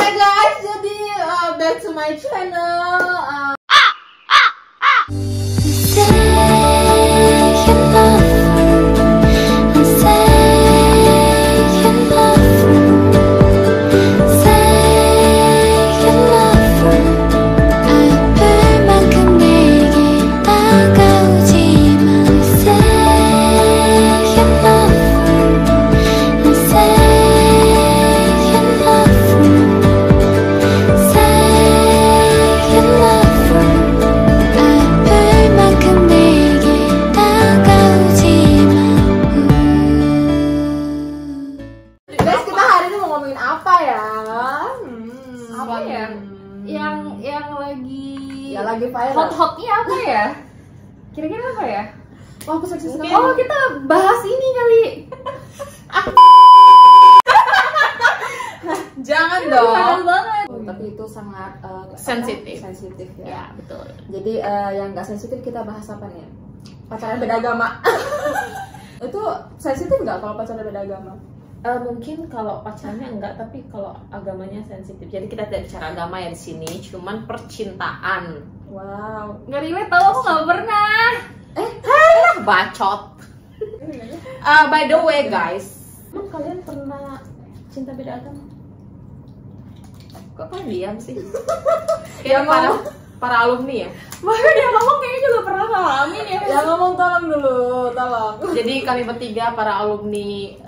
Oke guys, jadi back to my channel. Lagi viral. Hot-hotnya apa ya? Kira-kira apa ya? Wah, aku seksi sekali. Oh, kita bahas ini kali. Jangan dong. Viral banget. Tapi itu sangat sensitif. Sensitif ya. Ya, betul. Jadi yang nggak sensitif kita bahas apa nih? Pacaran beda agama. Itu sensitif nggak kalau pacaran beda agama? Mungkin kalau pacarnya enggak, tapi kalau agamanya sensitif. Jadi kita tidak bicara agama ya di sini, cuman percintaan. Wow. Nggak relate tau, aku nggak pernah. Bacot. By the way guys, emang kalian pernah cinta beda agama? Kok kalian diam sih? Kayak para alumni ya. Makanya dia ngomong kayaknya juga pernah ngalamin ya. Ya ngomong tolong dulu, tolong. Jadi kami bertiga para alumni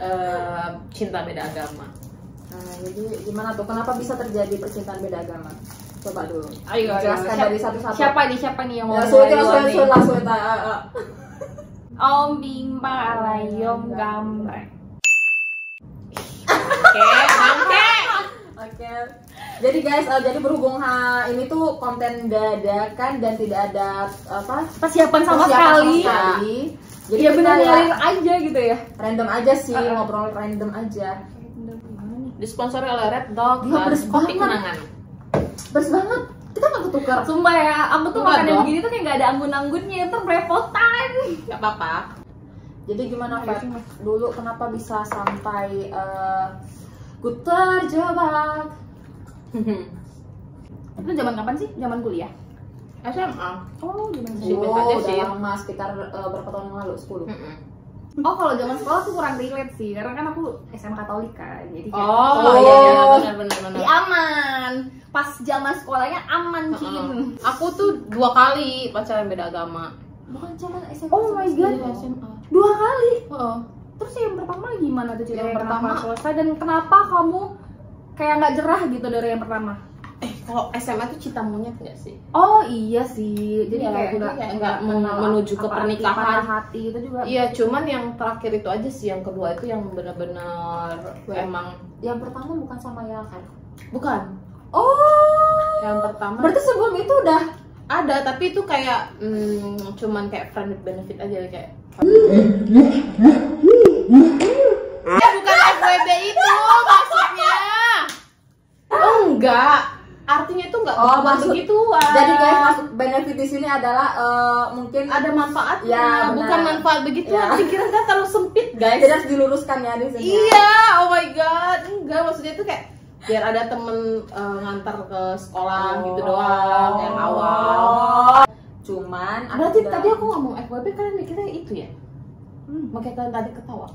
cinta beda agama. Nah, jadi gimana tuh? Kenapa bisa terjadi percintaan beda agama? Coba dulu. Ayo, jelaskan dari satu-satu. Siapa nih yang Ya, ngomong? langsung. Om Bimba Alayom Gambar. Oke. Jadi guys, jadi berhubung ini tuh konten dadakan dan tidak ada persiapan sama sekali. Jadi ya kita benar-benar aja gitu ya. Random aja sih, ngobrol random aja. Disponsori oleh Red Dog Ya, dan kopi kenangan. Beres banget. Kita nggak ketukar. Sumpah ya, aku tuh Enggak makan dong. begini tuh kayak gak ada anggun-anggunnya, itu berepotan. Gak apa-apa. Jadi gimana Pak? Dulu kenapa bisa sampai ku terjebak? Itu zaman kapan sih? Zaman kuliah? SMA. Oh, zaman Sibuk Oh, aja udah sih. lama, sekitar berapa tahun yang lalu? 10. Oh, kalau zaman sekolah tuh kurang relate sih, karena kan aku SMA Katolik kan, jadi kayak Oh, iya benar. di aman. Pas zaman sekolahnya aman, Kin. Aku tuh 2 kali pacaran beda agama. Bukan zaman SMA. Oh my god, SMA. 2 kali. Oh. Terus yang pertama gimana tuh cerita? Yang Kenapa pertama- selesai dan kenapa kamu kayak nggak jerah gitu dari yang pertama? Kalau SMA tuh cinta monyet nggak sih? Oh iya sih, jadi Iya, kayak itu kayak nggak kenal menuju ke apa arti pernikahan. patah hati itu juga. Iya, cuman yang terakhir itu aja sih, yang kedua itu yang benar-benar emang Yang pertama bukan sama ya kan? bukan. Oh. Yang pertama Berarti sebelum itu udah ada, tapi itu kayak cuman kayak friend with benefit aja kayak. Bukan FWB itu maksudnya. Oh enggak. Artinya itu enggak maksud begituan. Jadi guys, maksud benefit di sini adalah mungkin ada manfaatnya, Ya, benar. bukan manfaat begitu. Ya. Pikiran kan terlalu sempit, guys. jadi harus diluruskan ya di sini. Iya, oh my god. Enggak, maksudnya itu kayak biar ada temen ngantar ke sekolah gitu doang yang awal. Cuman Berarti tadi aku ngomong FWB kalian mikirnya itu ya? Makanya kalian tadi ketawa.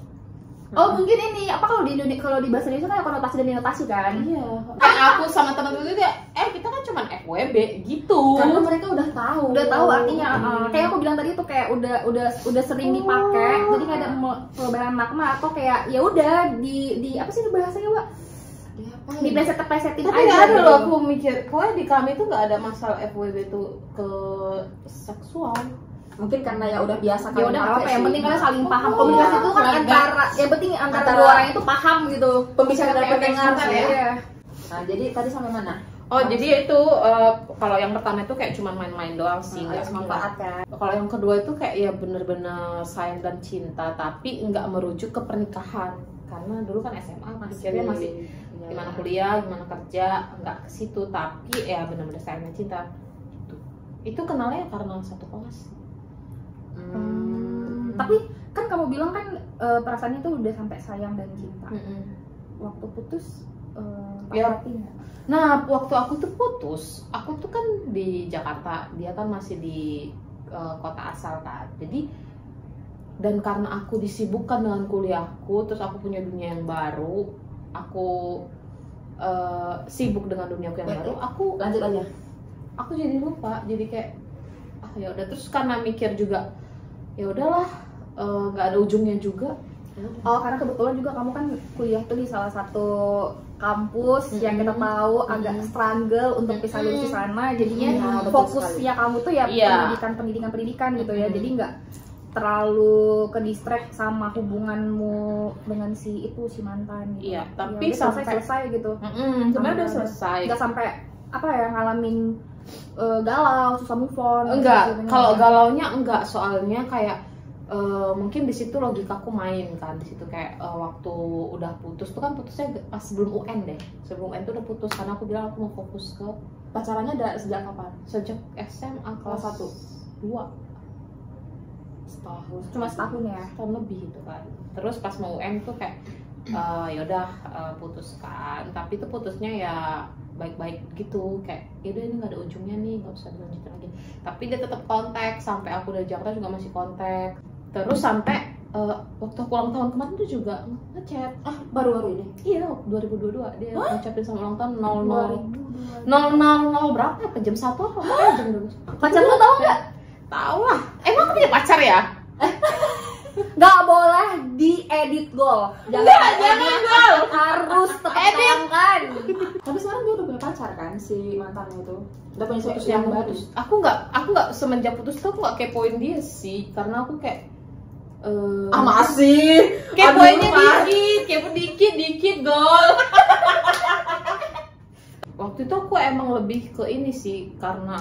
Oh mungkin ini apa kalau di Indonesia, kalau di bahasa Indonesia kan ada konotasi dan denotasi kan? Iya. Kayak aku sama teman-teman itu kayak kita kan cuma FWB gitu. karena mereka udah tahu. Udah tahu artinya. Kayak aku bilang tadi tuh kayak udah sering dipakai, jadi nggak ada perubahan makna atau kayak ya udah di apa sih bahasanya Mbak? Di pleset-plesetin aja. Tapi nggak ada gitu. loh, aku mikir, pokoknya di kami tuh nggak ada masalah FWB tuh ke seksual. Mungkin karena ya udah biasa Ya udah nggak apa-apa, yang penting kalian saling paham. Oh, Komunikasi itu kan iya. antara, yang penting antara Antara dua orang itu paham gitu. pembicara dan Kayak pendengar sebentar ya. Iya. Nah, jadi tadi sampai mana? Oh, jadi itu kalau yang pertama itu kayak cuma main-main doang sih, nggak Harus manfaat kan. Kalau yang kedua itu kayak ya bener-bener sayang dan cinta, tapi nggak merujuk ke pernikahan. Karena dulu kan SMA pikirnya masih gimana kuliah, gimana kerja, nggak ke situ. Tapi ya bener-bener sayang dan cinta. Itu kenalnya karena satu kelas. Tapi kan kamu bilang kan perasaannya tuh udah sampai sayang dan cinta. Waktu putus Ya. hati nggak? Nah, waktu aku tuh putus, aku tuh kan di Jakarta, dia kan masih di kota asal kan. Jadi, dan karena aku disibukkan dengan kuliahku, terus aku punya dunia yang baru, aku sibuk dengan duniaku yang baru, aku Lanjut aja. aku jadi lupa, jadi kayak ya udah. Terus karena mikir juga, ya udahlah, nggak ada ujungnya juga. Oh, karena kebetulan juga kamu kan kuliah tuh di salah satu kampus yang kita tahu agak struggle untuk bisa lulus di sana, jadinya fokusnya kamu tuh ya pendidikan gitu ya, jadi nggak terlalu ke distract sama hubunganmu dengan si mantan gitu. Iya, tapi ya, sampai selesai gitu. sebenarnya udah selesai. Nggak sampai apa ya ngalamin galau, susah move on. Enggak, kalau galaunya enggak, soalnya kayak mungkin di situ logikaku main kan, di situ kayak waktu udah putus tuh kan putusnya pas sebelum UN deh, sebelum UN tuh udah putus karena aku bilang aku mau fokus ke Pacarannya ada sejak kapan? sejak SMA kelas 1, 2 Setahun. Cuma setahun ya. tahun lebih gitu kan. Terus pas mau UN tuh kayak yaudah putus kan, tapi itu putusnya ya baik-baik gitu, kayak yaudah ini nggak ada ujungnya nih, nggak usah dilanjutin lagi. Tapi dia tetap kontak sampai aku dari Jakarta juga masih kontak. Terus sampai waktu aku ulang tahun kemarin tuh juga ngechat. Baru-baru ini? Iya, 2022 dia ngucapin sama ulang tahun 00 berapa ya? Jam 1 apa? Jam 2. Pacar lu tahu nggak? Tahu lah. Emang punya pacar ya? Nggak boleh diedit Gol. Jangan Gol. Harus tetap sayangkan. Tapi sekarang dia udah punya pacar kan, si mantannya itu. Udah punya Putus sesuatu yang baru. Aku nggak semenjak putus tuh aku nggak kepoin dia sih, karena aku kayak Masih. kepoinnya dikit Gol. Waktu itu aku emang lebih ke ini sih, karena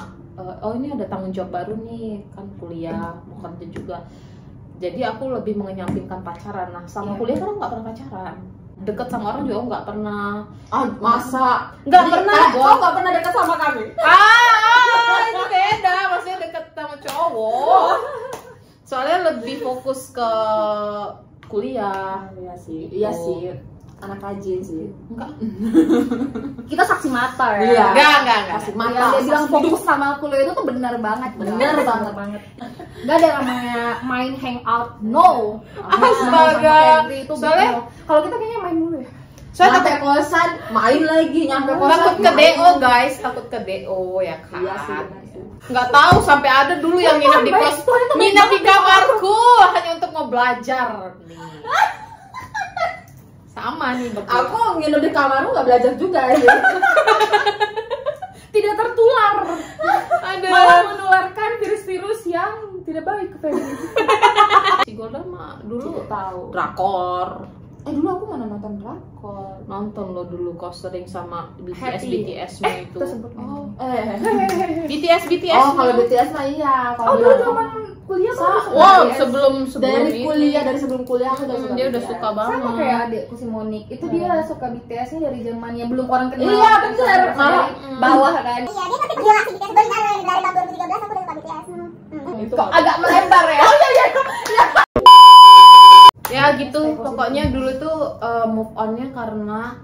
oh ini ada tanggung jawab baru nih, kan kuliah, mau kerja juga. Jadi aku lebih mengenyampingkan pacaran. Nah, sama kuliah kan aku nggak pernah pacaran. Deket sama orang juga nggak pernah. Masa? Nggak pernah, Kau nggak pernah dekat sama kami? Itu beda, maksudnya deket sama cowok. Soalnya lebih fokus ke kuliah. Iya sih. Iya sih. Anak rajin sih. Enggak. Kita saksi mata ya. Iya. Enggak. Kasih Yang mata. dia bilang fokus sama kuliah itu tuh benar banget. Benar banget. Gak ada namanya main hangout, no. Astaga. Itu Soalnya- betul. Kalau kita kayaknya main dulu ya. Soalnya Nyampe kosan, main lagi. Nyampe kosan, takut ke main DO lagi. guys, takut ke DO ya kan. Iya sih, benar sih. Nggak tahu sampai ada dulu yang nginep di kos, nginep di kamarku hanya untuk mau belajar nih. Sama nih betul. Aku nginep di kamarmu nggak belajar juga ya. Tidak tertular. Ada. Malah menularkan virus-virus yang tidak baik ke Febri. Si Golda mah dulu Tahu. drakor. Dulu aku mana nonton drakor. Nonton lo dulu kau sering sama Happy. BTS-nya itu. Kita sebut Oh, name. BTS. Oh, kalau BTS mah iya. Oh, dulu zaman kuliah kan Wow, sebelum dari ini. kuliah, dari sebelum kuliah aku udah suka Dia udah BTS. suka banget. sama kayak adikku si Monik. Itu dia suka BTS-nya dari zamannya belum orang kenal. Iya, bener. Dari bawah kan. Iya, dia sampai gila sih BTS dari tahun 2013 aku udah suka BTS. Itu Kok agak melebar ya? Ya gitu, pokoknya dulu tuh move on-nya karena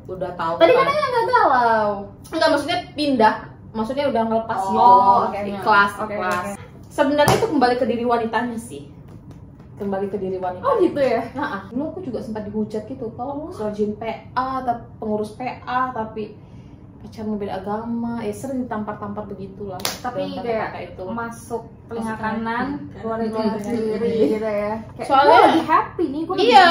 udah tahu. Tadi kan. katanya nggak galau. Enggak, maksudnya pindah. Maksudnya udah ngelepas Oh, gitu. oke. Ikhlas, Oke, ikhlas. oke. Sebenarnya itu kembali ke diri wanitanya sih. Kembali ke diri wanita. Oh gitu ya? Nah, dulu aku juga sempat dihujat gitu. Kalau rajin PA, pengurus PA, tapi pacaran beda agama, ya sering ditampar-tampar begitulah. Tapi Dengan kayak kata-kata itu. masuk telinga kanan, keluar dari Keluar telinga dari kiri kiri. gitu ya. Kayak Soalnya- gue lagi happy nih, gue Iya,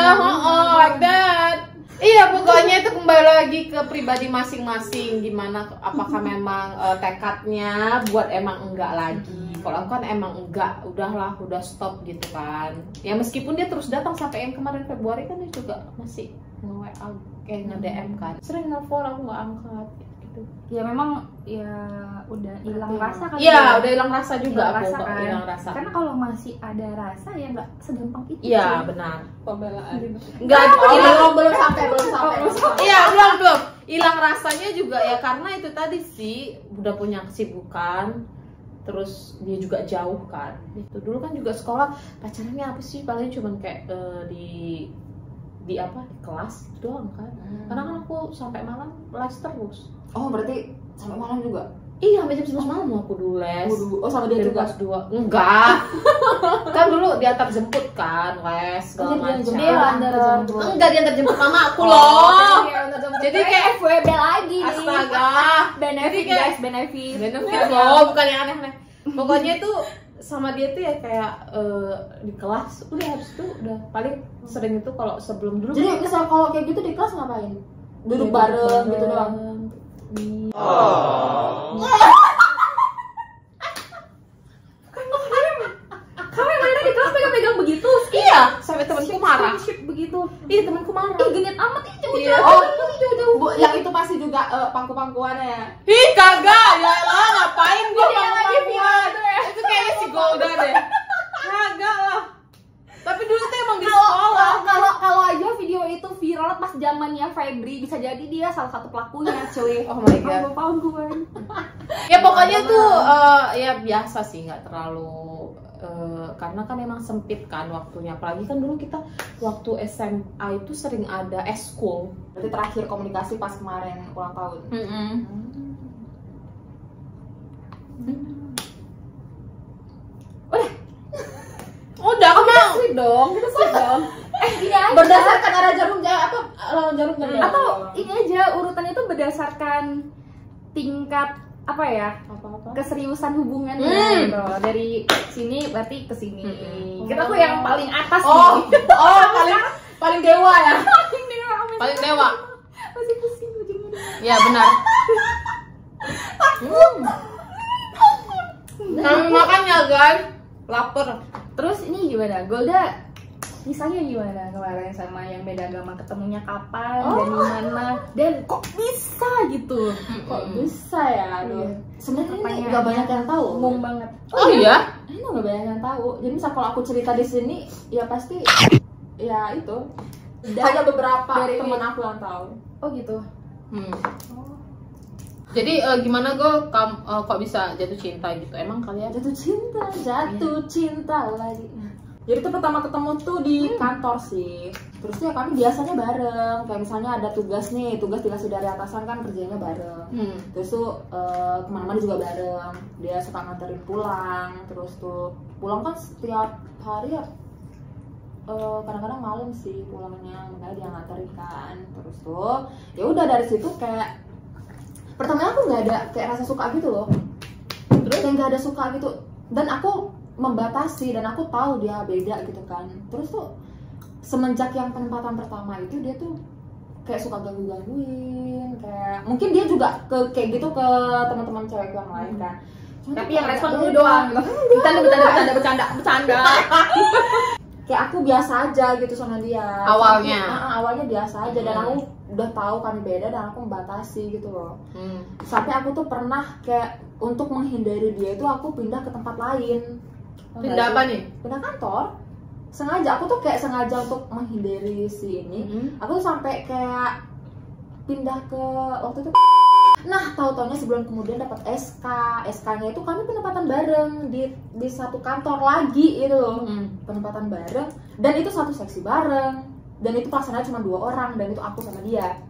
like that. Iya, pokoknya itu kembali lagi ke pribadi masing-masing. Gimana, apakah memang tekadnya buat emang enggak lagi. Kalau aku kan emang enggak, udahlah, udah stop gitu kan. Ya meskipun dia terus datang sampai yang kemarin Februari kan dia juga masih nge-WA, nge-DM kan. Sering nelfon aku nggak angkat gitu. Ya memang ya udah hilang rasa kan. Iya, udah hilang rasa juga Hilang aku, rasa kok, kan. hilang rasa. Karena kalau masih ada rasa ya nggak segampang itu. Iya, sih. benar. pembelaan. Enggak, Belum sampai. Iya, belum. Hilang rasanya juga ya karena itu tadi sih udah punya kesibukan, terus dia juga jauh kan. Itu dulu kan juga sekolah pacarannya apa sih? Paling cuman kayak di di kelas doang kan. Karena kan aku sampai malam les terus. Oh berarti sampai malam juga? Iya, sampai jam 11 malam aku dulu les. Oh sama dia juga? Kelas 2. Enggak. Kan dulu diantar jemput kan, les segala macam. Enggak, diantar jemput mama aku loh. Jadi kayak FWB lagi nih. Astaga. Benefit guys, benefit loh, bukan yang aneh-aneh. Pokoknya itu sama dia tuh ya kayak di kelas udah habis itu udah paling sering itu kalau sebelum dulu. Jadi misal kalau kayak gitu di kelas ngapain? Duduk bareng gitu doang. Kamu yang mana di kelas pegang-pegang begitu? Iya, sampai temanku marah. Begitu. Iya, temanku marah. Genit amat ini Iya. Oh, yang itu pasti juga pangku-pangkuannya. Ih, kagak. Ya elah, ngapain gua pangku-pangkuan? Itu kayaknya si Golda deh. Kagak lah. Tapi dulu tuh emang di sekolah. Kalau aja video itu viral pas zamannya Febri, bisa jadi dia salah satu pelakunya, cuy. Oh my god. Pangkuan. Ya pokoknya tuh ya biasa sih, nggak terlalu karena kan emang sempit kan waktunya. Apalagi kan dulu kita waktu SMA itu sering ada eskul. Berarti terakhir komunikasi pas kemarin ulang tahun. Udah kamu Sweet dong. Ini aja. Berdasarkan arah jarum jarum Atau ini aja urutannya tuh berdasarkan tingkat apa ya? Keseriusan hubungannya gitu. Dari sini berarti ke sini. Kita tuh yang paling atas nih. paling dewa ya. paling dewa. Masih pusing ujungnya. Ya benar. Makanya guys, lapar. Terus ini gimana? Golda misalnya gimana kemarin sama yang beda agama, ketemunya kapan dan di mana dan kok bisa gitu? Kok bisa ya? Aduh. Sebenarnya ini nggak banyak yang tahu. Umum banget. Oh iya? Ini nggak banyak yang tahu. Jadi misal kalau aku cerita di sini, ya pasti ya itu. Hanya beberapa dari teman aku yang tahu. Oh gitu. Jadi gimana kok bisa jatuh cinta gitu? Emang kalian? Jatuh cinta lagi. Jadi tuh pertama ketemu tuh di kantor sih. Terus ya kami biasanya bareng. Kayak misalnya ada tugas dikasih dari atasan kan kerjanya bareng. Terus tuh kemana-mana juga bareng. Dia suka nganterin pulang. Terus tuh pulang kan setiap hari ya. Kadang-kadang malam sih pulangnya, makanya dia nganterin kan. Terus tuh ya udah dari situ kayak pertama aku nggak ada kayak rasa suka gitu loh. Terus kayak nggak ada suka gitu. Dan aku membatasi dan aku tahu dia beda gitu kan. Terus tuh semenjak yang penempatan pertama itu dia tuh kayak suka gangguin, kayak mungkin dia juga kayak gitu ke teman-teman cewek yang lain kan. Tapi yang respon dulu doang. Bercanda. Kayak aku biasa aja gitu sama dia. Awalnya biasa aja dan aku udah tahu kami beda dan aku membatasi gitu loh. Sampai aku tuh pernah kayak untuk menghindari dia itu aku pindah ke tempat lain. Pindah apa nih? Pindah kantor. Sengaja, aku tuh kayak sengaja untuk menghindari si ini. Aku tuh sampai kayak pindah ke waktu itu. Nah, tahu-taunya sebulan kemudian dapat SK. SK-nya itu kami penempatan bareng di satu kantor lagi itu loh. Penempatan bareng dan itu satu seksi bareng. Dan itu pelaksana cuma 2 orang dan itu aku sama dia.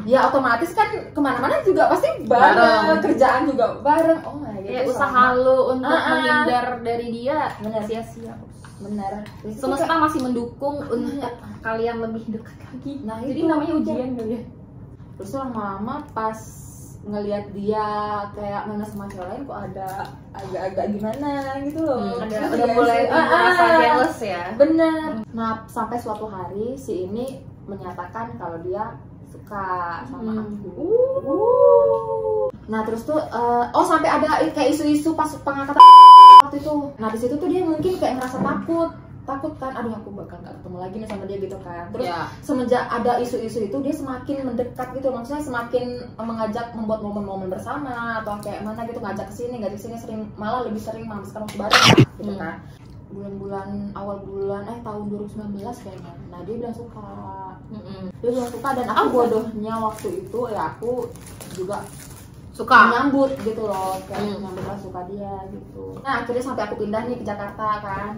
Ya otomatis kan kemana-mana juga pasti bareng. Kerjaan juga bareng. Oh my god. Ya, usaha lu untuk menghindar dari dia sia-sia. Bener. Semesta masih mendukung untuk kalian lebih dekat lagi. Nah, jadi itu namanya ujian kali ya. Terus lama-lama pas ngelihat dia kayak main sama cewek lain kok ada agak-agak gimana gitu loh. Udah mulai merasa jealous ya. Bener. Nah, sampai suatu hari si ini menyatakan kalau dia suka sama aku. Nah, terus tuh sampai ada kayak isu-isu pas pengangkatan waktu itu. Nah, di situ tuh dia mungkin kayak ngerasa takut kan, aduh aku bakal nggak ketemu lagi nih sama dia gitu kan. Terus semenjak ada isu-isu itu dia semakin mendekat gitu, maksudnya semakin mengajak membuat momen-momen bersama atau kayak mana gitu, ngajak kesini sering, malah lebih sering menghabiskan waktu bareng gitu kan. Awal bulan tahun 2019 kayaknya. Nah, dia bilang suka. Dia bilang suka dan aku bodohnya waktu itu ya aku juga suka menyambut gitu loh, kayak menyambut suka dia gitu. Nah, akhirnya sampai aku pindah nih ke Jakarta kan.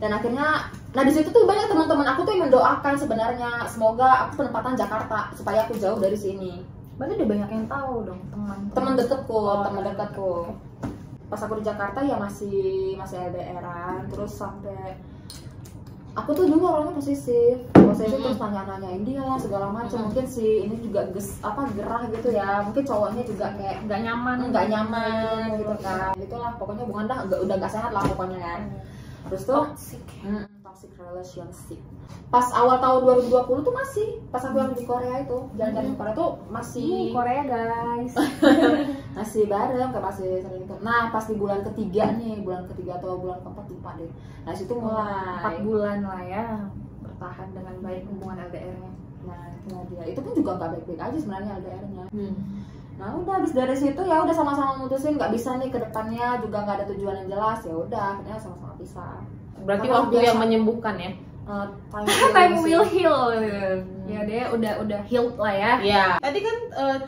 Dan akhirnya Nah di situ tuh banyak teman-teman aku tuh yang mendoakan sebenarnya semoga aku penempatan Jakarta supaya aku jauh dari sini. Berarti udah banyak yang tahu dong teman deketku. Pas aku di Jakarta ya masih LDR-an, terus sampai aku tuh dulu orangnya posesif terus nanya-nanyain dia lah segala macam. Mungkin si ini juga gerah gitu ya, mungkin cowoknya juga kayak nggak nyaman gitu kan. Itulah pokoknya hubungan udah nggak sehat lah pokoknya kan. Terus tuh toxic relationship. Pas awal tahun 2020 tuh pas aku yang di Korea itu jalan-jalan di Korea tuh masih Korea guys. masih bareng, kayak masih sering itu. Nah pas di bulan ketiga atau bulan keempat lupa deh. Nah situ mulai 4 bulan lah ya bertahan dengan baik hubungan LDR-nya. Nah dia itu pun juga nggak baik-baik aja sebenarnya LDR-nya. Nah udah habis dari situ ya udah sama-sama mutusin nggak bisa nih ke depannya, juga nggak ada tujuan yang jelas, ya udah akhirnya sama-sama pisah. Berarti waktu yang menyembuhkan ya. Time will heal. Ya dia udah healed lah ya. Iya. Tadi kan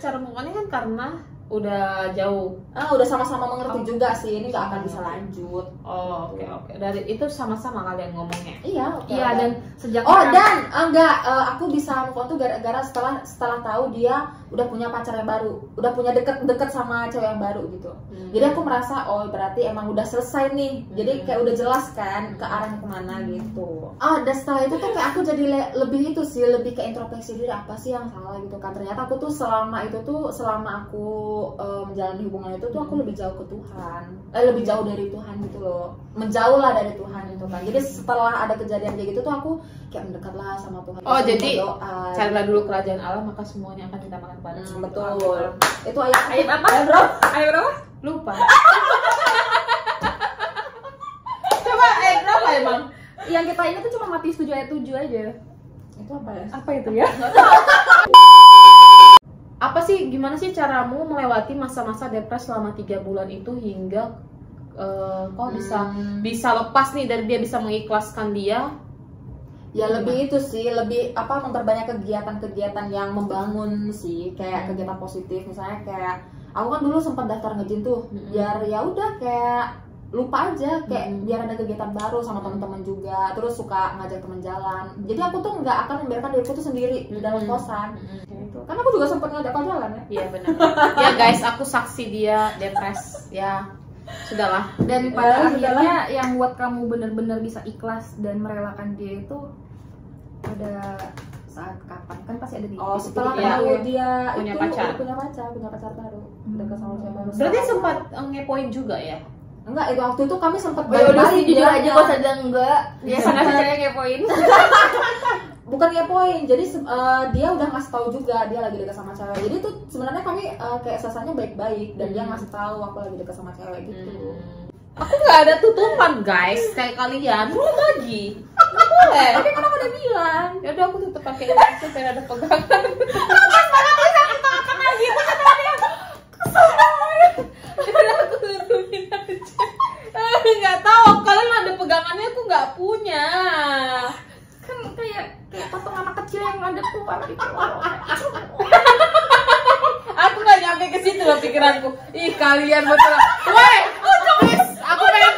cara move-nya kan karena udah jauh. Udah sama-sama mengerti juga sih ini nggak akan bisa lanjut. Oh oke. Dari itu sama-sama kalian ngomongnya. Iya. Iya dan sejak aku bisa move on tuh gara-gara setelah tahu dia udah punya pacar yang baru, udah punya deket sama cewek yang baru gitu. Jadi aku merasa oh berarti emang udah selesai nih. Jadi kayak udah jelas kan ke arahnya kemana gitu. Dan setelah itu tuh kayak aku jadi lebih ke introspeksi diri, apa sih yang salah gitu kan. Ternyata aku tuh selama aku menjalani hubungan itu tuh aku lebih jauh ke Tuhan, lebih jauh dari Tuhan gitu loh, menjauh lah dari Tuhan gitu kan. Jadi setelah ada kejadian kayak gitu tuh aku kayak mendekat lah sama Tuhan. Oh jadi carilah dulu kerajaan Allah maka semuanya akan kita makan pada. Betul. Itu ayat apa? Ayat berapa? Lupa. Coba ayat berapa emang? Yang kita ingat tuh cuma Matius 7 ayat 7 aja. Itu apa ya? Apa itu ya? Apa sih, gimana sih caramu melewati masa-masa depres selama 3 bulan itu hingga kok bisa lepas nih dari dia, bisa mengikhlaskan dia? Ya lebih itu sih, lebih memperbanyak kegiatan-kegiatan yang membangun sih, kayak kegiatan positif. Misalnya kayak aku kan dulu sempat daftar nge-gym tuh, biar ya udah kayak lupa aja, kayak biar ada kegiatan baru sama teman-teman juga. Terus suka ngajak teman jalan. Jadi aku tuh nggak akan membiarkan diriku tuh sendiri di dalam kosan. Gitu. Karena aku juga sempat ngajak kau jalan ya. Iya benar. Ya guys, aku saksi dia depres. Ya sudahlah. Dan pada akhirnya yang buat kamu benar-benar bisa ikhlas dan merelakan dia itu pada saat kapan? Kan pasti ada di setelah tahu dia punya pacar baru, dekat sama cewek baru. Berarti sempat ngepoin juga ya? Enggak, itu waktu itu kami sempat baik-baik jujur aja kok sadar enggak. Biasanya saya ngepoin. Bukan ngepoin, jadi dia udah ngasih tahu juga dia lagi dekat sama cewek. Jadi tuh sebenarnya kami kayak selesainya baik-baik dan dia ngasih tahu aku lagi dekat sama cewek gitu. Aku nggak ada tutupan guys, kayak kalian belum lagi. Boleh. Tapi kan aku udah bilang. Ya udah aku tutup pakai itu biar ada pegangan. Nggak tahu, kalian ada pegangannya aku nggak punya. Kan kayak potong anak kecil yang ada keluar gitu. Aku nggak nyampe ke situ loh pikiranku. Ih kalian betul. Woi, please, aku pengen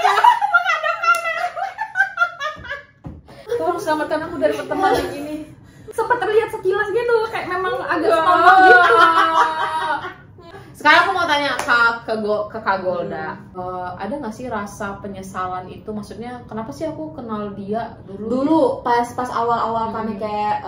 tolong selamatkan aku dari pertemanan ini. Sempat terlihat sekilas gitu, kayak memang agak ngomong gitu. Sekarang aku mau tanya ke Kak Golda, ada nggak sih rasa penyesalan itu? Maksudnya kenapa sih aku kenal dia dulu pas awal-awal kami kayak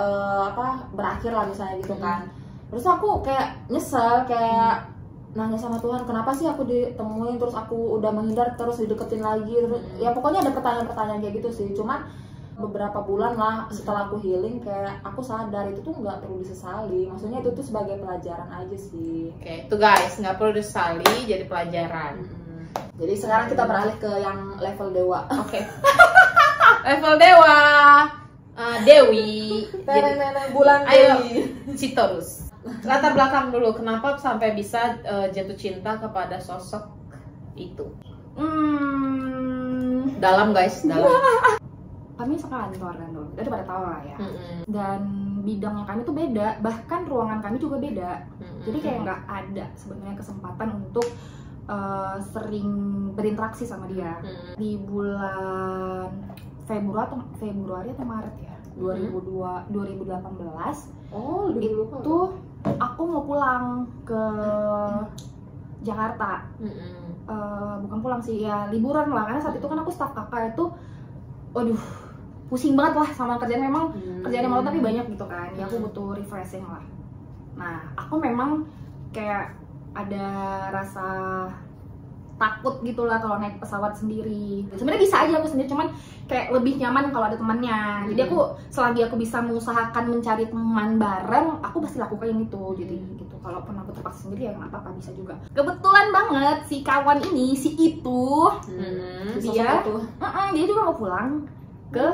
berakhir lah misalnya gitu kan. Terus aku kayak nyesel, kayak nanya sama Tuhan kenapa sih aku ditemuin terus aku udah menghindar terus dideketin lagi terus ya pokoknya ada pertanyaan-pertanyaan kayak gitu sih. Cuman beberapa bulan lah setelah aku healing kayak aku sadar itu tuh nggak perlu disesali, maksudnya itu tuh sebagai pelajaran aja sih. Oke, itu guys nggak perlu disesali, jadi pelajaran. Jadi sekarang kita beralih ke yang level dewa. Oke. Level dewa, Dewi. Bulan Dewi. Citorus. Latar belakang dulu, kenapa sampai bisa jatuh cinta kepada sosok itu? Dalam guys, dalam. Kami sekantor kan dulu, udah pada tahu lah ya. Dan bidangnya kami tuh beda, bahkan ruangan kami juga beda. Jadi kayak nggak ada sebenarnya kesempatan untuk sering berinteraksi sama dia. Di bulan Februari atau Maret ya 2018. Oh, lebih dulu itu aku mau pulang ke Jakarta. Bukan pulang sih, ya liburan lah, karena saat itu kan aku staf kakak itu waduh pusing banget lah sama kerjaan, memang kerjaan yang malu tapi banyak gitu kan ya, aku butuh refreshing lah. Nah aku memang kayak ada rasa takut gitulah kalau naik pesawat sendiri. Sebenarnya bisa aja aku sendiri, cuman kayak lebih nyaman kalau ada temannya. Jadi aku selagi aku bisa mengusahakan mencari teman bareng, aku pasti lakukan yang itu. Jadi gitu. Kalaupun aku terpaksa sendiri ya nggak apa-apa, bisa juga. Kebetulan banget si kawan ini, si itu, dia juga mau pulang ke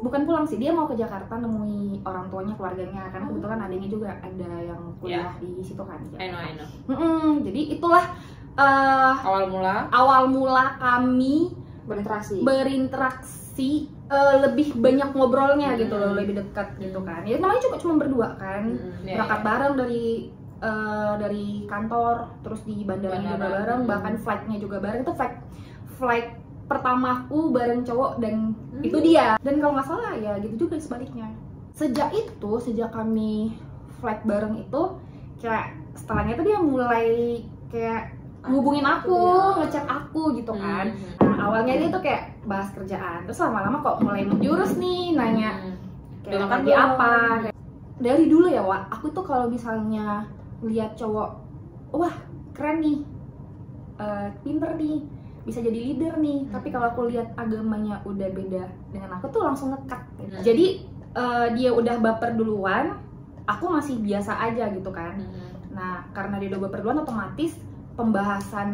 bukan pulang sih, dia mau ke Jakarta nemui orang tuanya, keluarganya, karena kebetulan adanya juga ada yang kuliah di situ kan. I know. Jadi itulah awal mula kami berinteraksi lebih banyak ngobrolnya gitu loh, lebih dekat gitu kan. Ya namanya cuma berdua kan, berangkat bareng dari kantor, terus di bandaranya juga bareng, bahkan flightnya juga bareng. Itu flight pertamaku bareng cowok dan itu dia. Dan kalau nggak salah ya gitu juga sebaliknya. Sejak kami flight bareng itu, kayak setelahnya tuh dia mulai kayak ngubungin aku, ngechat aku gitu kan. Nah awalnya dia tuh kayak bahas kerjaan, terus lama-lama kok mulai menjurus nih, nanya kayak lagi apa. Dari dulu ya Wak, aku tuh kalau misalnya lihat cowok, wah keren nih, pinter nih, bisa jadi leader nih, tapi kalau aku lihat agamanya udah beda dengan aku tuh langsung ngekat gitu. Jadi dia udah baper duluan, aku masih biasa aja gitu kan. Nah karena dia udah baper duluan, otomatis pembahasan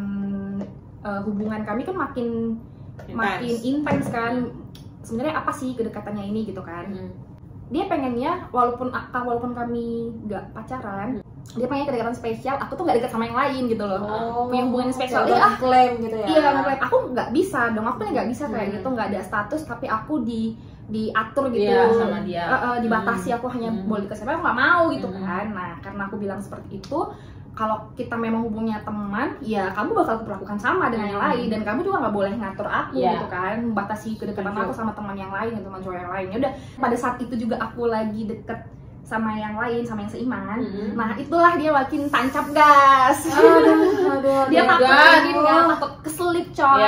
hubungan kami kan makin intens kan. Sebenarnya apa sih kedekatannya ini gitu kan. Dia pengennya walaupun kami nggak pacaran, dia pengen kedekatan spesial. Aku tuh nggak dekat sama yang lain gitu loh. Punya hubungan spesial. Klaim gitu ya. Iya, ngeklaim. Aku nggak bisa dong. Aku nggak bisa kayak gitu, nggak ada status tapi aku diatur gitu sama dia. Dibatasi, aku hanya boleh dekat sama, aku nggak mau gitu kan. Nah karena aku bilang seperti itu, kalau kita memang hubungnya teman, ya kamu bakal perlakukan sama dengan yang lain, dan kamu juga nggak boleh ngatur aku gitu kan, membatasi kedekatan aku sama teman yang lain, teman cowok yang lain. Ya udah, pada saat itu juga aku lagi deket sama yang lain, sama yang seiman. Nah itulah dia makin tancap gas. Dia takut keselip coy.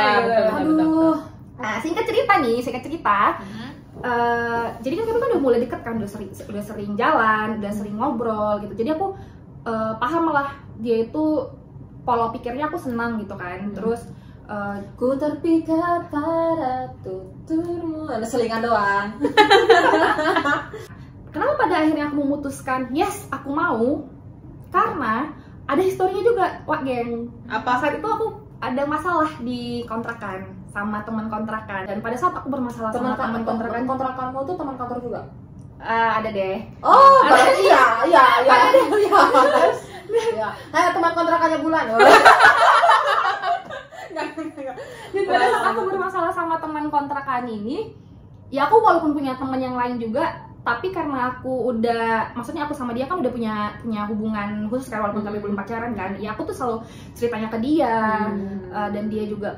Betul. Nah singkat cerita. Jadi kan kami kan udah mulai deket kan, udah sering jalan, udah sering ngobrol gitu. Jadi aku paham lah dia itu pola pikirnya, aku senang gitu kan. Terus ku terpikat pada tuturmu, ada selingan doang. Kenapa pada akhirnya aku memutuskan yes aku mau? Karena ada historinya juga, Wak geng. Apa? Saat itu aku ada masalah di kontrakan sama teman kontrakan, dan pada saat aku bermasalah sama teman kontrakan, kontrakanmu tuh teman kantor juga? Ada deh. Oh, berarti iya. Kayak teman kontrakannya Bulan. Dan pada saat aku bermasalah sama teman kontrakan ini, ya aku walaupun punya teman yang lain juga, tapi karena aku udah, maksudnya aku sama dia kan udah punya hubungan khusus kan, walaupun kami belum pacaran kan, ya aku tuh selalu ceritanya ke dia, dan dia juga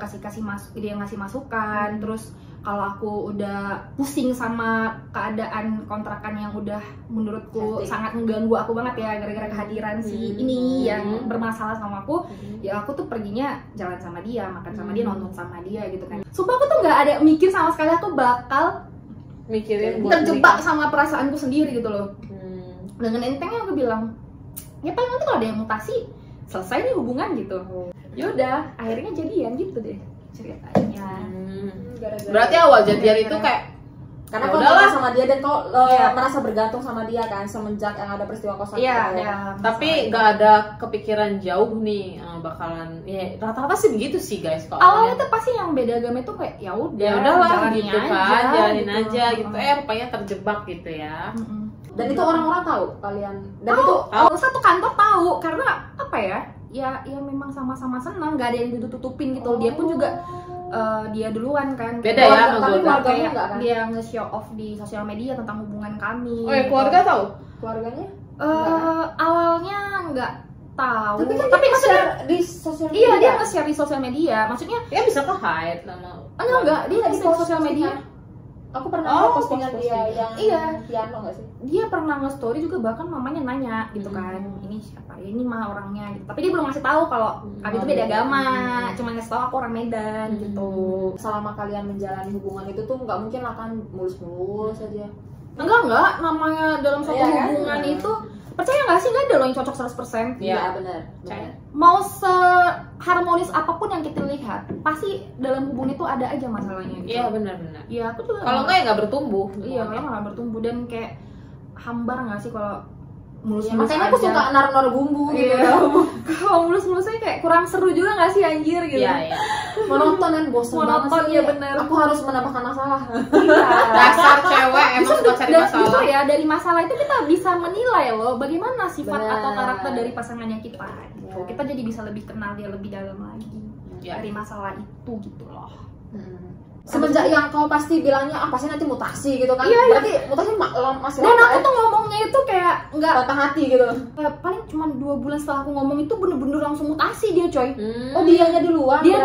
dia ngasih masukan. Terus kalau aku udah pusing sama keadaan kontrakan yang udah menurutku sangat mengganggu aku banget ya, gara-gara kehadiran si ini yang bermasalah sama aku, ya aku tuh perginya jalan sama dia, makan sama dia, nonton sama dia gitu kan. Sumpah aku tuh nggak ada mikir sama sekali aku bakal mikirin terjebak sama perasaanku sendiri gitu loh. Dengan entengnya aku bilang, ya paling nanti kalau ada yang mutasi selesai nih hubungan gitu. Yaudah, akhirnya jadian gitu deh ceritanya. Berarti awal jadian itu kayak karena kau udah sama dia dan kau merasa bergantung sama dia kan semenjak yang ada peristiwa kosan. Iya. Tapi nggak ada kepikiran jauh nih bakalan. Ya rata-rata sih begitu sih guys. Awalnya tuh pasti yang beda agama itu kayak ya udahlah gitu kan, jalanin aja gitu. Rupanya terjebak gitu ya. Dan itu orang-orang tahu kalian. Dan tahu, itu satu kantor tahu, karena apa ya? Ya memang sama-sama senang, nggak ada yang ditutupin gitu. Dia pun juga dia duluan kan. Beda ya, tapi keluarganya enggak kan? Dia nge-show off di sosial media tentang hubungan kami. Oh ya, keluarga tahu? Keluarganya? Awalnya nggak tahu. Tapi maksudnya di sosial media. Iya, dia nge-share di sosial media. Maksudnya ya bisa ke hide sama. Enggak, dia di sosial media. Aku pernah postingan post dia yang piano nggak sih? Dia pernah nge-story juga, bahkan mamanya nanya gitu kan, ini siapa? Ini mah orangnya gitu. Tapi dia belum ngasih tahu kalau kami itu beda agama, cuma ngasih tahu aku orang Medan gitu. Selama kalian menjalani hubungan itu tuh nggak mungkin akan mulus-mulus aja. Enggak, namanya dalam suatu hubungan itu percaya nggak sih, nggak ada loh yang cocok 100%. Iya benar. Mau seharmonis apapun yang kita lihat, pasti dalam hubungan itu ada aja masalahnya gitu. Iya benar. Iya, aku juga Kalau nggak ya nggak bertumbuh. Iya, kalau nggak bertumbuh dan kayak hambar nggak sih kalau mulus-mulus Makanya aja. aku suka naruh bumbu gitu. Kalau mulus-mulusnya kayak kurang seru juga nggak sih anjir gitu. Iya. Monoton dan bosan banget sih. Ya bener. Aku harus menambahkan masalah. Dasar cewek emang suka cari masalah. Justru ya dari masalah itu kita bisa menilai loh bagaimana sifat atau karakter dari pasangannya kita. Gitu. Kita jadi bisa lebih kenal dia lebih dalam lagi dari masalah itu gitu loh. Semenjak yang kau pasti bilangnya pasti nanti mutasi gitu kan. Iya. Berarti mutasi masih Dan lama aku tuh ngomongnya itu kayak nggak patah hati gitu. paling cuma 2 bulan setelah aku ngomong itu bener-bener langsung mutasi dia coy. Oh dianya duluan. Dia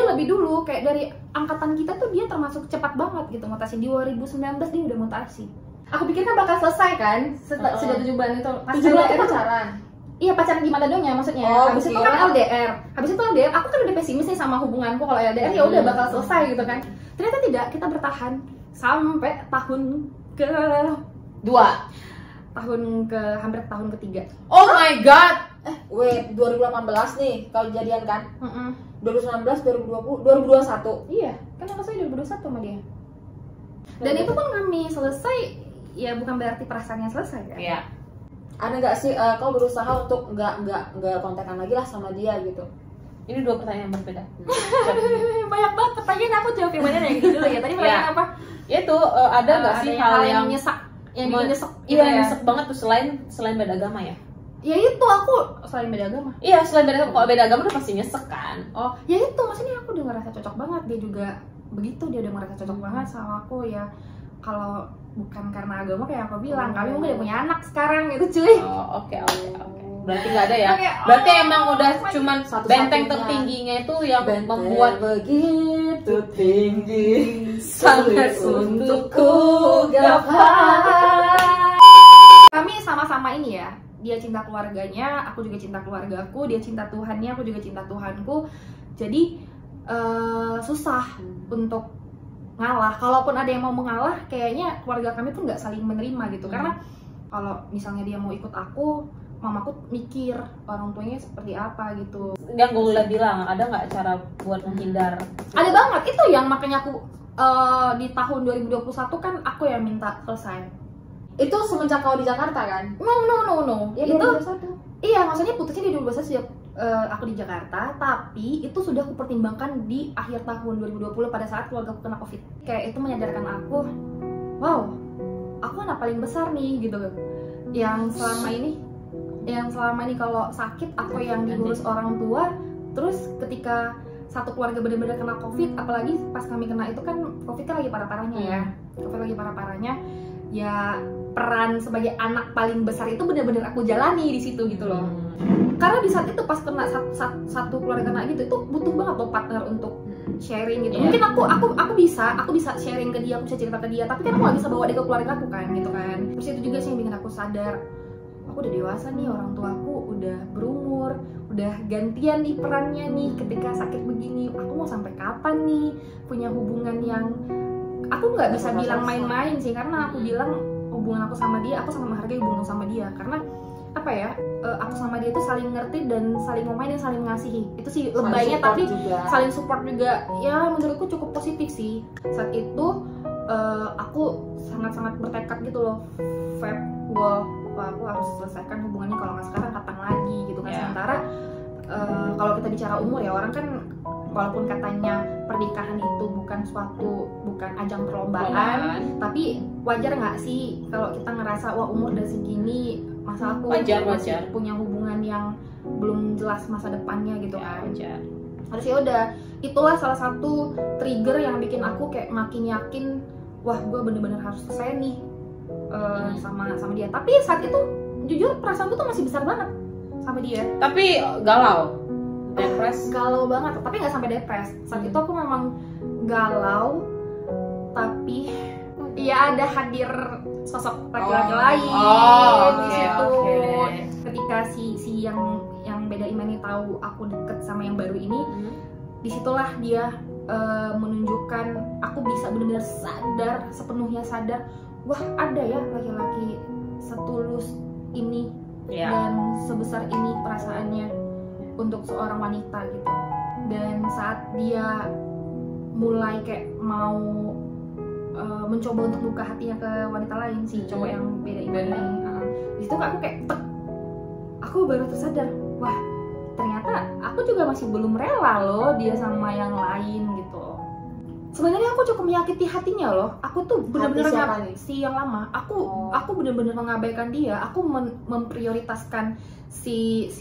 lebih dulu kayak dari angkatan kita tuh dia termasuk cepat banget gitu mutasi. Di 2019 dia udah mutasi. Aku pikir kan bakal selesai kan sudah 7 bulan itu. Pas 7 bulan itu LDR pacaran. Iya pacaran gimana dong ya maksudnya. Habis itu kan LDR. Habis itu LDR aku kan udah pesimis nih sama hubunganku, kalau LDR ya udah bakal selesai gitu kan. Ternyata tidak, kita bertahan sampai hampir tahun ketiga. Oh my god. Wait, 2018 nih kau jadian kan? 2019, 2020, 2021. Iya, kan aku selesai 2021 sama dia. Dan itu pun kami selesai, ya bukan berarti perasaannya selesai kan? Iya. Ada nggak sih kau berusaha untuk nggak kontekan lagi lah sama dia gitu? Ini 2 pertanyaan yang berbeda. Banyak banget pertanyaan, aku jawab yang mana yang gitu dulu ya. Tadi pertanyaan apa? Itu ada nggak sih hal yang nyesek, yang bikin nyesek? Iya, nyesek banget tuh selain beda agama ya? Ya itu aku selain beda agama. Iya, selain beda agama. Kalau beda agama tuh pasti nyesek kan? Oh, ya itu maksudnya aku udah ngerasa cocok banget, dia juga begitu, dia udah ngerasa cocok banget sama aku ya. Kalau bukan karena agama kayak aku bilang, kami udah punya anak sekarang gitu cuy. Oh, oke. Berarti nggak ada ya? Berarti emang udah cuman benteng tertingginya itu yang membuat begitu tinggi sangat untukku gapai. Kami sama-sama ini ya. Dia cinta keluarganya, aku juga cinta keluargaku. Dia cinta Tuhannya, aku juga cinta Tuhanku. Jadi susah untuk ngalah. Kalaupun ada yang mau mengalah, kayaknya keluarga kami tuh nggak saling menerima gitu. Karena kalau misalnya dia mau ikut aku, mamaku mikir orang tuanya seperti apa gitu. Yang gue udah bilang, ada nggak cara buat menghindar? Ada banget, itu yang makanya aku di tahun 2021 kan aku yang minta selesai. Itu semenjak kau di Jakarta kan? No. Ya, itu 2021. Iya, maksudnya putusnya di 2021 sejak aku di Jakarta, tapi itu sudah aku pertimbangkan di akhir tahun 2020 pada saat keluarga aku kena COVID. Kayak itu menyadarkan aku, wow, aku anak paling besar nih gitu. Yang selama ini kalau sakit aku yang diurus orang tua, terus ketika satu keluarga benar-benar kena COVID, apalagi pas kami kena itu kan COVID kan lagi parah-parahnya ya. COVID lagi parah-parahnya. Ya peran sebagai anak paling besar itu benar-benar aku jalani di situ gitu loh. Karena di saat itu pas kena satu keluarga kena gitu, itu butuh banget loh partner untuk sharing gitu. Mungkin aku bisa sharing ke dia, aku bisa cerita ke dia, tapi kan aku gak bisa bawa dia ke keluarga aku kan gitu kan. Terus itu juga sih yang bikin aku sadar, aku udah dewasa nih, orang tuaku udah berumur, udah gantian nih perannya nih. Ketika sakit begini, aku mau sampai kapan nih punya hubungan yang aku nggak bisa bilang main-main sih, karena aku bilang hubungan aku sama dia, aku sangat menghargai hubungan sama dia, karena apa ya, aku sama dia tuh saling ngerti dan saling mau main dan saling ngasihi. Itu sih lebaynya, tapi juga saling support juga. Ya menurutku cukup positif sih. Saat itu aku sangat-sangat bertekad gitu loh, aku harus selesaikan hubungannya, kalau nggak sekarang kapan lagi gitu kan. Sementara kalau kita bicara umur ya, orang kan walaupun katanya pernikahan itu bukan ajang perlombaan, tapi wajar nggak sih kalau kita ngerasa wah umur udah segini, masa aku wajar. punya hubungan yang belum jelas masa depannya gitu kan. Wajar. Terus ya udah, itulah salah satu trigger yang bikin aku kayak makin yakin, wah gue bener-bener harus selesai nih sama dia. Tapi saat itu jujur perasaanku tuh masih besar banget sama dia. Tapi galau. Depres? Galau banget, tapi nggak sampai depres. Saat itu aku memang galau, tapi ya ada hadir sosok laki-laki lain di situ. Ketika si yang beda iman ini tahu aku deket sama yang baru ini, disitulah dia menunjukkan aku bisa benar-benar sadar, sepenuhnya sadar, wah ada ya laki-laki setulus ini dan sebesar ini perasaannya untuk seorang wanita gitu. Dan saat dia mulai kayak mau mencoba untuk buka hatinya ke wanita lain, si cowok yang beda iman ini, di situ aku kayak aku baru tersadar, wah ternyata aku juga masih belum rela loh dia sama yang lain gitu. Sebenarnya aku cukup menyakiti hatinya loh. Aku tuh benar-benar si yang lama. Aku benar-benar mengabaikan dia. Aku memprioritaskan si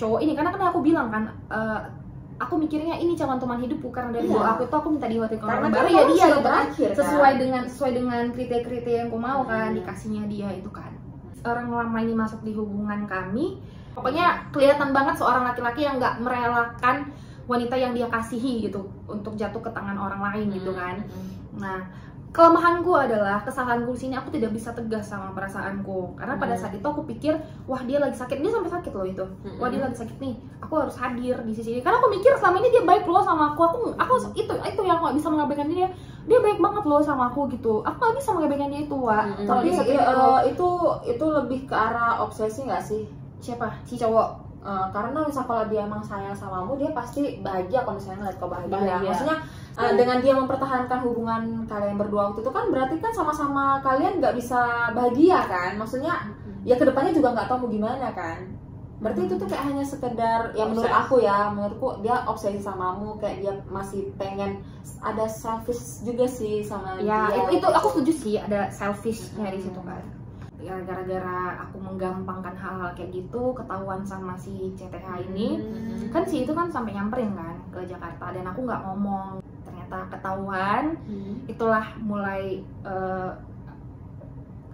cowok ini karena aku bilang kan, aku mikirnya ini calon teman hidupku karena dari doa aku tuh aku minta diwakilkan ke orang baru ya dia berakhir sesuai dengan kriteria yang aku mau kan, dikasihnya dia itu kan. Orang lama ini masuk di hubungan kami, pokoknya kelihatan banget seorang laki-laki yang nggak merelakan wanita yang dia kasihi gitu untuk jatuh ke tangan orang lain gitu kan. Nah, kelemahanku adalah kesalahanku di sini, aku tidak bisa tegas sama perasaanku karena pada saat itu aku pikir wah dia lagi sakit, dia sampai sakit loh itu, wah dia lagi sakit nih, aku harus hadir di sisi ini karena aku mikir selama ini dia baik loh sama aku itu yang aku gak bisa mengabaikan dia baik banget loh sama aku gitu, aku gak bisa mengabaikan dia itu Wak. Tapi itu lebih ke arah obsesi nggak sih? Siapa? Si cowok? Karena misal kalau dia emang sayang samamu, dia pasti bahagia kalau misalnya ngeliat kau bahagia. Maksudnya dengan dia mempertahankan hubungan kalian berdua waktu itu kan berarti kan sama-sama kalian nggak bisa bahagia kan? Maksudnya ya kedepannya juga nggak tahu mau gimana kan? Berarti itu tuh kayak hanya sekedar ya menurutku dia obsesi samamu, kayak dia masih pengen ada selfish juga sih sama dia. Ya itu aku setuju sih, ada selfishnya di situ kan. Gara-gara aku menggampangkan hal-hal kayak gitu, ketahuan sama si CTH ini, kan si itu kan sampai nyamperin kan ke Jakarta dan aku nggak ngomong. Ternyata ketahuan, itulah mulai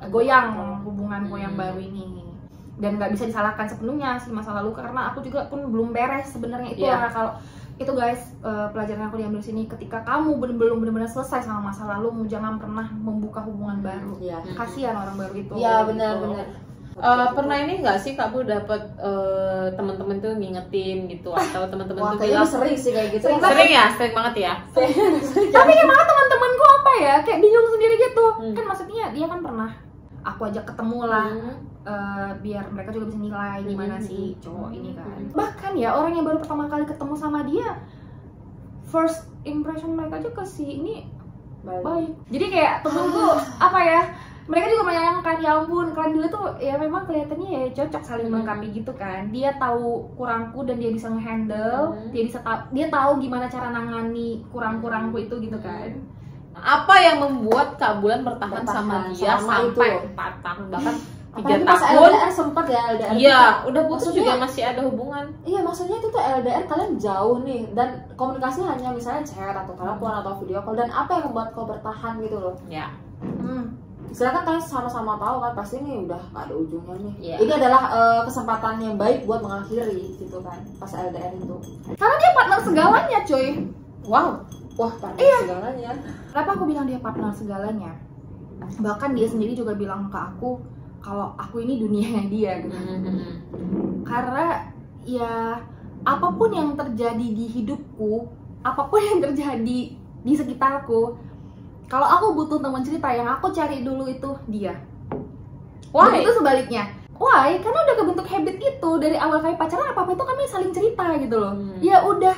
goyang hubunganku yang baru ini. Dan nggak bisa disalahkan sepenuhnya si masa lalu karena aku juga pun belum beres sebenarnya itu kalau itu guys, pelajaran aku diambil sini, ketika kamu belum benar-benar selesai sama masa lalu, jangan pernah membuka hubungan baru. Kasihan orang baru itu. Iya benar-benar. Pernah ini nggak sih kamu dapat teman-teman tuh ngingetin gitu atau teman-teman tuh bilang sering sih kayak gitu. Sering banget ya. Tapi emang teman-temanku apa ya, kayak bingung sendiri gitu. Kan maksudnya dia kan pernah aku ajak ketemu lah. Biar mereka juga bisa nilai gimana sih cowok ini kan. Bahkan ya orang yang baru pertama kali ketemu sama dia, first impression mereka aja ke si ini baik. Jadi kayak temenku apa ya, mereka juga menyayangkan, ya ampun kalian dulu tuh ya memang kelihatannya ya cocok saling melengkapi gitu kan. Dia tahu kurangku dan dia bisa ngehandle, dia tahu gimana cara nangani kurang-kurangku itu gitu kan. Apa yang membuat Kak Bulan bertahan sama dia sampai 4 tahun bahkan 3 tahun? LDR sempat ya LDR. Iya, udah putus juga masih ada hubungan. Iya, maksudnya itu tuh LDR kalian jauh nih dan komunikasi hanya misalnya chat atau telepon atau video call, dan apa yang membuat kau bertahan gitu loh? Ya. Silakan kalian sama-sama tahu kan pasti nih udah gak ada ujungnya nih. Ini adalah kesempatan yang baik buat mengakhiri gitu kan pas LDR itu. Karena dia partner segalanya, coy. Wah, partner segalanya. Kenapa aku bilang dia partner segalanya? Bahkan dia sendiri juga bilang ke aku kalau aku ini dunianya dia gitu. Karena ya apapun yang terjadi di hidupku, apapun yang terjadi di sekitarku, kalau aku butuh teman cerita, yang aku cari dulu itu dia. Why? Itu sebaliknya. Why? Karena udah kebentuk habit itu dari awal kami pacaran, apa-apa itu kami saling cerita gitu loh. Ya udah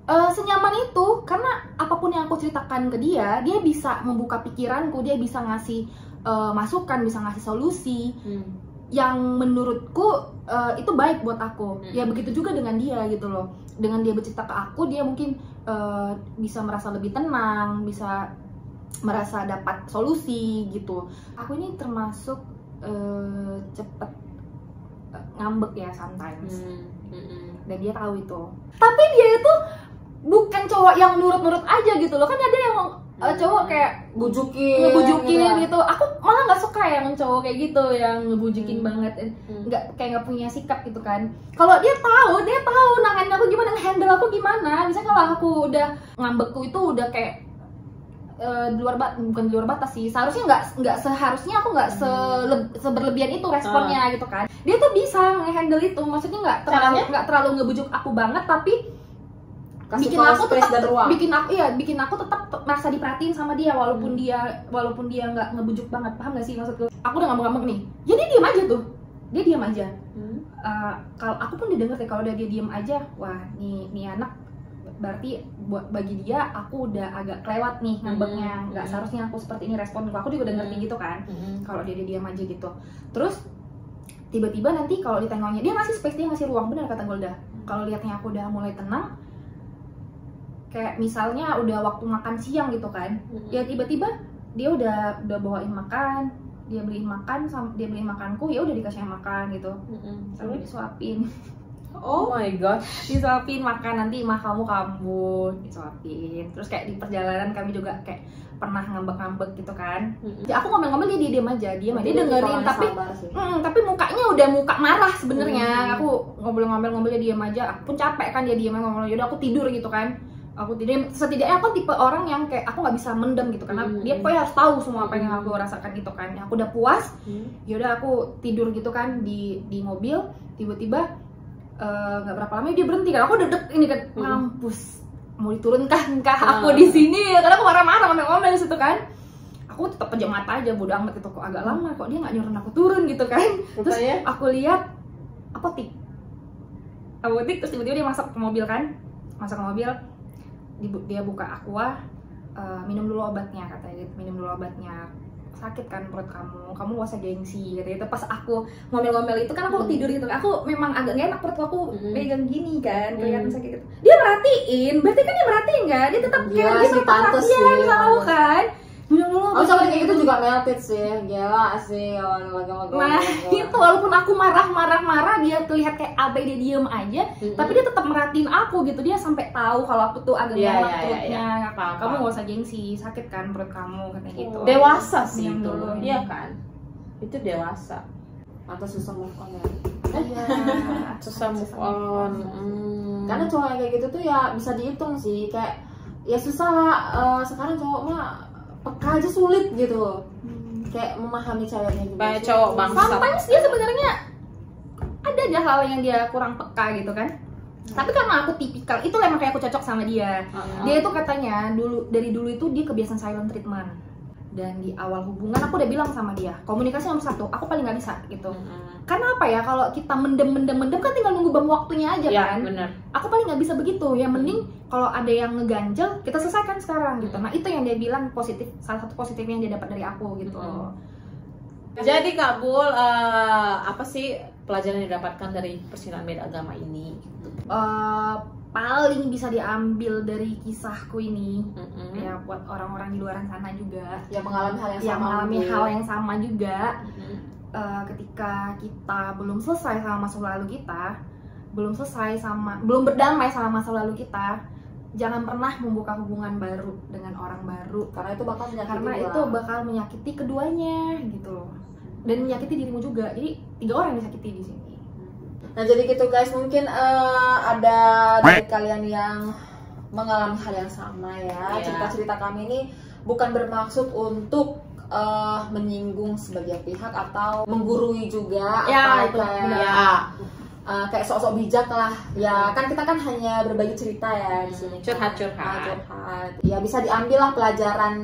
senyaman itu, karena apapun yang aku ceritakan ke dia, dia bisa membuka pikiranku, dia bisa ngasih masukan, bisa ngasih solusi yang menurutku itu baik buat aku. Ya begitu juga dengan dia gitu loh. Dengan dia bercerita ke aku, dia mungkin bisa merasa lebih tenang, bisa merasa dapat solusi gitu. Aku ini termasuk cepet ngambek ya sometimes. Dan dia tahu itu. Tapi dia itu bukan cowok yang nurut-nurut aja gitu loh. Kan ada yang cowok kayak ngebujukin gitu. Aku malah nggak suka yang cowok kayak gitu, yang ngebujukin banget, nggak punya sikap gitu kan. Kalau dia tahu nanganin aku gimana, handle aku gimana. Misalnya kalau aku udah ngambekku itu udah kayak bukan di luar batas sih, seharusnya seharusnya aku nggak seberlebihan itu responnya gitu kan. Dia tuh bisa ngehandle itu, maksudnya nggak terlalu ngebujuk aku banget, tapi bikin aku tetap merasa diperhatiin sama dia walaupun dia nggak ngebujuk banget. Paham gak sih maksudku? Aku udah ngambek-ngambek nih, ya dia diam aja tuh, dia diam aja. Kalau aku pun udah denger deh, kalau dia diam aja, wah nih anak berarti bagi dia aku udah agak kelewat nih ngambeknya, nggak seharusnya aku seperti ini respon. Aku juga udah ngerti gitu kan, kalau dia diam aja gitu. Terus tiba-tiba nanti kalau ditengoknya dia ngasih space, dia ngasih ruang, benar kata Golda. Kalau liatnya aku udah mulai tenang, kayak misalnya udah waktu makan siang gitu kan, ya tiba-tiba dia udah bawain makan, dia beliin makanku, ya udah dikasih makan gitu, sambil disuapin. Oh my god, disuapin makan, nanti mah kamu disuapin. Terus kayak di perjalanan kami juga kayak pernah ngambek-ngambek gitu kan. Ya, aku ngomel-ngomel, dia diam aja, dia dengerin, tapi mukanya udah muka marah sebenarnya. Aku ngobrol-ngobrol dia diam aja, aku pun capek kan, dia diam ngomong, yaudah aku tidur gitu kan. Aku tidur, setidaknya aku tipe orang yang kayak aku nggak bisa mendem gitu, karena dia pokoknya harus tahu semua apa yang aku rasakan gitu kan. Aku udah puas, yaudah aku tidur gitu kan di mobil. Tiba-tiba nggak berapa lama dia berhenti kan, aku dedek ini kan, mampus, mau diturunkankah aku di sini? Karena aku marah-marah ngomel-ngomel di situ kan. Aku tetap pejam mata aja, bodo amat gitu, kok agak lama kok dia nggak nyuruh aku turun gitu kan. Terus aku lihat apotik, terus tiba-tiba dia masuk ke mobil kan, dia buka aqua, minum dulu obatnya, katanya gitu, minum dulu obatnya, sakit kan perut kamu gak usah gengsi, katanya. Itu pas aku ngomel-ngomel itu kan aku tidur gitu, aku memang agak gak enak perut aku pegang gini kan, kelihatan sakit gitu. Dia merhatiin, berarti kan dia merhatiin kan, dia tetap kayak gitu, perhatian sama aku kan. Oh, sama kayak gitu juga melted sih, gila sih. Nah itu walaupun aku marah, dia terlihat kayak abai, dia diem aja, tapi dia tetap merhatiin aku gitu. Dia sampai tahu kalau aku tuh agak enak perutnya. Kamu gak usah gengsi, sakit kan perut kamu, katanya gitu. Dewasa sih itu, iya kan? Itu dewasa. Atau susah move on ya? Iya, susah move on. Karena cowok kayak gitu tuh ya bisa dihitung sih, kayak ya susah lah. Sekarang cowok mah peka aja sulit gitu, kayak memahami ceweknya juga. Kayak cowok bangsa. Sometimes dia sebenarnya ada aja hal yang dia kurang peka gitu kan. Tapi karena aku tipikal, itu emang kayak aku cocok sama dia. Dia itu katanya dari dulu itu dia kebiasaan silent treatment. Dan di awal hubungan aku udah bilang sama dia, komunikasi nomor 1, aku paling nggak bisa gitu. Karena apa ya, kalau kita mendem kan tinggal nunggu bom waktunya aja kan. Bener. Aku paling nggak bisa begitu. Ya mending kalau ada yang ngeganjel, kita selesaikan sekarang gitu. Nah itu yang dia bilang positif, salah satu positifnya yang dia dapat dari aku gitu. Jadi Kak Bul, apa sih pelajaran yang didapatkan dari persilangan beda agama ini? Gitu. Paling bisa diambil dari kisahku ini, ya buat orang-orang di luar sana juga yang mengalami hal yang sama, juga. Ketika kita belum selesai sama masa lalu kita, belum berdamai sama masa lalu kita, jangan pernah membuka hubungan baru dengan orang baru, karena itu bakal menyakiti keduanya gitu, dan menyakiti dirimu juga. Jadi 3 orang yang disakiti di sini. Nah jadi gitu guys, mungkin ada dari kalian yang mengalami hal yang sama ya. Cerita-cerita kami ini bukan bermaksud untuk menyinggung sebagai pihak atau menggurui juga, atau kayak sok-sok bijak lah. Ya kan kita kan hanya berbagi cerita ya di sini. Curhat. Ya bisa diambil lah pelajaran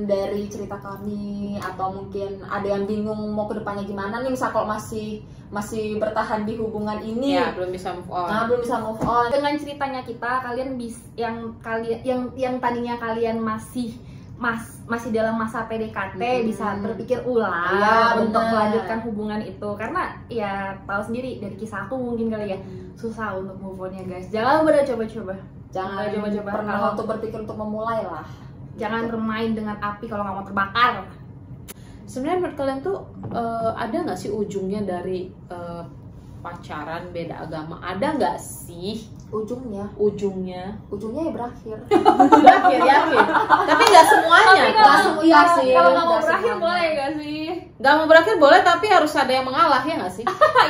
dari cerita kami, atau mungkin ada yang bingung mau ke depannya gimana nih, misal kalau masih bertahan di hubungan ini, belum bisa move on. Dengan ceritanya kita, kalian yang tadinya kalian masih dalam masa PDKT bisa berpikir ulang untuk melanjutkan hubungan itu, karena ya tahu sendiri dari kisah aku mungkin kali ya, susah untuk move on ya guys. Jangan coba-coba pernah untuk berpikir untuk memulai lah. Jangan bermain dengan api kalau nggak mau terbakar. Sebenarnya menurut kalian tuh ada nggak sih ujungnya dari pacaran beda agama, ada nggak sih ujungnya ujungnya ya berakhir. berakhir yakin, tapi nggak semuanya. Iya sih. Kalau nggak mau berakhir boleh nggak sih? Nggak mau berakhir boleh, tapi harus ada yang mengalah, ya nggak sih?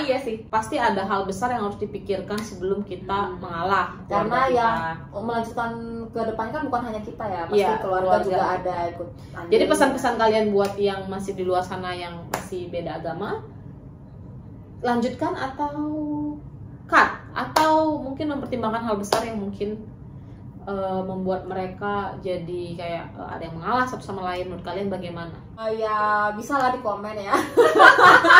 Iya sih. Pasti ada hal besar yang harus dipikirkan sebelum kita mengalah. Karena Keluarga yang kita. melanjutkan ke depan kan bukan hanya kita ya, pasti Iya, keluarga juga ada ikut. Jadi pesan-pesan kalian buat yang masih di luar sana yang masih beda agama, lanjutkan atau cut, atau mungkin mempertimbangkan hal besar yang mungkin membuat mereka jadi kayak ada yang mengalah satu sama lain. Menurut kalian bagaimana? Ya bisa lah di komen ya.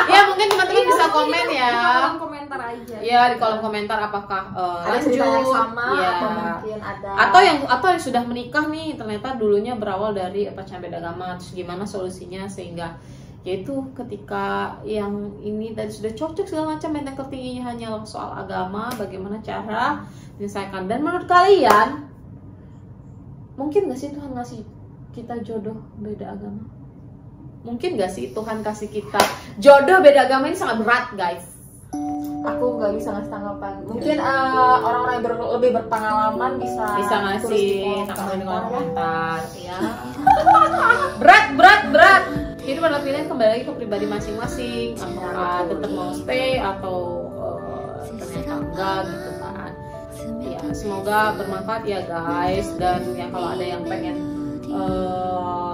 Ya mungkin teman-teman bisa komen ya. Di kolom komentar aja. Ya di kolom komentar apakah Ada cerita yang lanjut, sama ya. atau mungkin ada atau yang sudah menikah nih ternyata dulunya berawal dari pacaran beda agama, terus gimana solusinya sehingga yaitu ketika yang ini tadi sudah cocok segala macam, mental tingginya hanya soal agama, bagaimana cara menyelesaikan. Dan menurut kalian mungkin gak sih Tuhan ngasih kita jodoh beda agama? Mungkin gak sih Tuhan kasih kita jodoh beda agama? Ini sangat berat guys. Aku nggak bisa ngasih tanggapan. Mungkin orang-orang yang lebih berpengalaman bisa ngasih tanggapan di kolom komentar ya. berat. Itu adalah pilihan, kembali lagi ke pribadi masing-masing. Apakah tetap mau stay atau ternyata enggak gitu kan. Ya semoga bermanfaat ya guys. Dan ya kalau ada yang pengen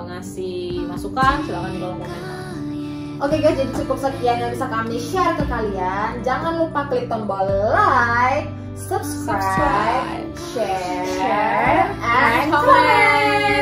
ngasih masukan silahkan di kolom komentar. Oke guys, jadi cukup sekian yang bisa kami share ke kalian. Jangan lupa klik tombol like, subscribe, share, and comment.